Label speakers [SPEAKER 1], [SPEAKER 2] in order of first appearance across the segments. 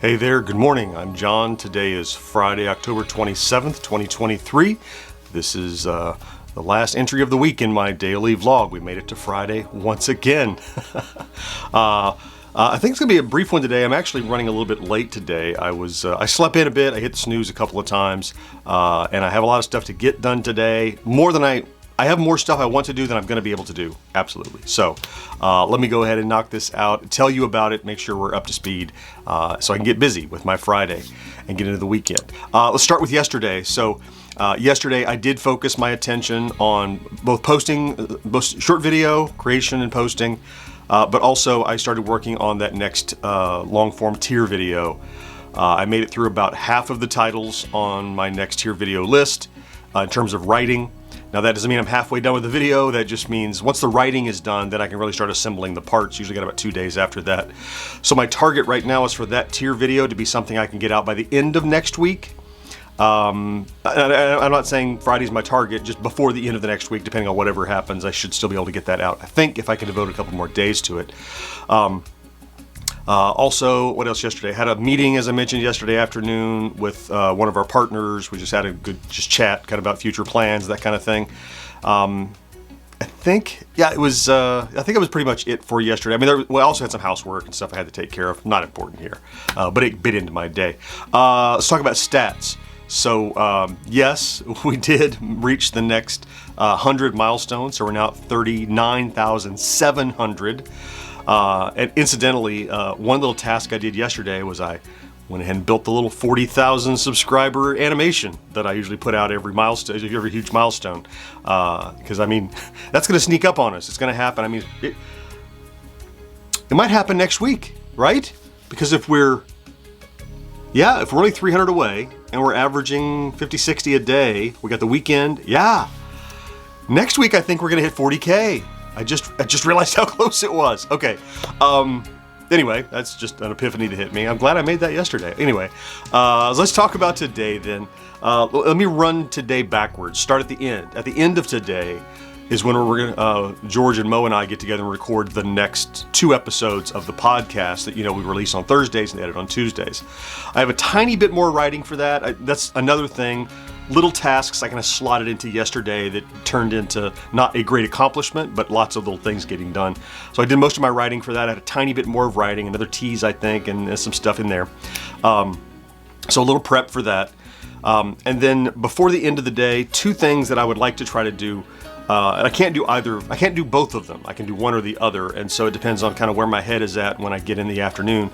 [SPEAKER 1] Hey there, good morning. I'm John. Today is Friday, October 27th, 2023. This is the last entry of the week in my daily vlog. We made it to Friday once again. I think it's going to be a brief one today. I'm actually running a little bit late today. I slept in a bit. I hit the snooze a couple of times, and I have a lot of stuff to get done today. I have more stuff I want to do than I'm going to be able to do. Absolutely. So let me go ahead and knock this out, tell you about it, make sure we're up to speed so I can get busy with my Friday and get into the weekend. Let's start with yesterday. So yesterday I did focus my attention on both short video creation and posting, but also I started working on that next long form tier video. I made it through about half of the titles on my next tier video list in terms of writing. Now that doesn't mean I'm halfway done with the video. That just means once the writing is done, then I can really start assembling the parts. Usually got about 2 days after that. So my target right now is for that tier video to be something I can get out by the end of next week. I'm not saying Friday's my target, just before the end of the next week, depending on whatever happens, I should still be able to get that out. I think if I can devote a couple more days to it. Also, what else yesterday? I had a meeting, as I mentioned, yesterday afternoon with one of our partners. We just had a good chat kind of about future plans, that kind of thing. I think it was pretty much it for yesterday. I mean, I also had some housework and stuff I had to take care of. Not important here, but it bit into my day. Let's talk about stats. So yes, we did reach the next 100 milestone. So we're now at 39,700. And incidentally, one little task I did yesterday was I went ahead and built the little 40,000 subscriber animation that I usually put out every huge milestone. Because I mean, that's going to sneak up on us. It's going to happen. I mean, it might happen next week, right? Because if we're only 300 away and we're averaging 50, 60 a day, we got the weekend. Yeah. Next week, I think we're going to hit 40K. I just realized how close it was. Okay. Anyway, that's just an epiphany to hit me. I'm glad I made that yesterday. Anyway, let's talk about today then. Let me run today backwards. Start at the end. At the end of today is when George and Mo and I get together and record the next 2 episodes of the podcast that we release on Thursdays and edit on Tuesdays. I have a tiny bit more writing for that. That's another thing. Little tasks I kind of slotted into yesterday that turned into not a great accomplishment, but lots of little things getting done. So I did most of my writing for that. I had a tiny bit more of writing, another tease I think, and some stuff in there. So a little prep for that. And then before the end of the day, 2 things that I would like to try to do. And I can't do both of them. I can do one or the other. And so it depends on kind of where my head is at when I get in the afternoon.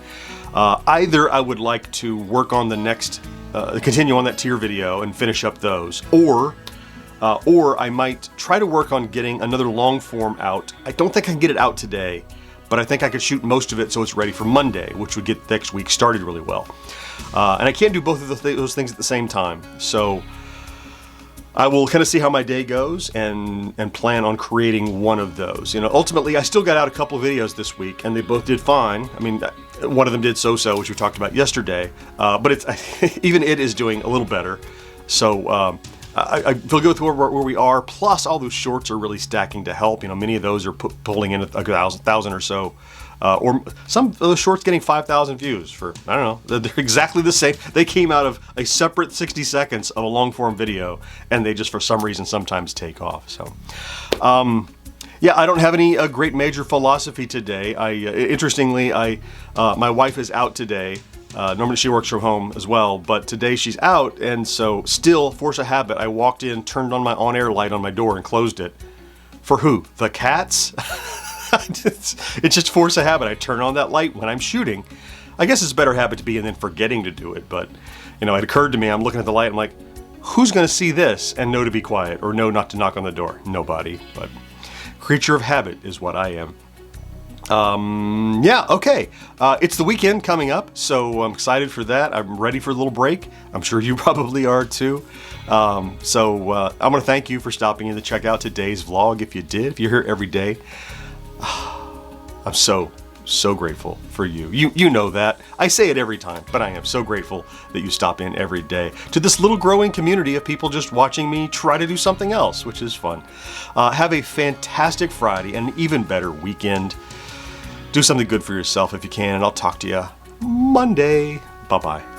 [SPEAKER 1] Either I would like to work on the next, continue on that tier video and finish up those, or I might try to work on getting another long form out. I don't think I can get it out today, but I think I could shoot most of it so it's ready for Monday, which would get next week started really well. And I can't do both of those things at the same time. So I will kind of see how my day goes and plan on creating one of those. Ultimately, I still got out a couple of videos this week, and they both did fine. I mean, one of them did so-so, which we talked about yesterday, but even it is doing a little better. So I feel good with where we are. Plus, all those shorts are really stacking to help. Many of those are pulling in a thousand or so. Or some of those shorts getting 5,000 views for, I don't know, they're exactly the same. They came out of a separate 60 seconds of a long form video, and they just for some reason sometimes take off. So, yeah, I don't have any great major philosophy today. Interestingly, my wife is out today. Normally she works from home as well, but today she's out, and so still, force of habit, I walked in, turned on my on-air light on my door and closed it. For who? The cats? It's just force of habit. I turn on that light when I'm shooting. I guess it's a better habit to be in than forgetting to do it, but it occurred to me, I'm looking at the light, I'm like, who's going to see this and know to be quiet or know not to knock on the door? Nobody, but creature of habit is what I am. Yeah, okay. It's the weekend coming up, so I'm excited for that. I'm ready for a little break. I'm sure you probably are too. So I'm going to thank you for stopping in to check out today's vlog. If you did, if you're here every day, I'm so grateful for you. You know that. I say it every time, but I am so grateful that you stop in every day to this little growing community of people just watching me try to do something else, which is fun. Have a fantastic Friday and an even better weekend. Do something good for yourself if you can, and I'll talk to you Monday. Bye-bye.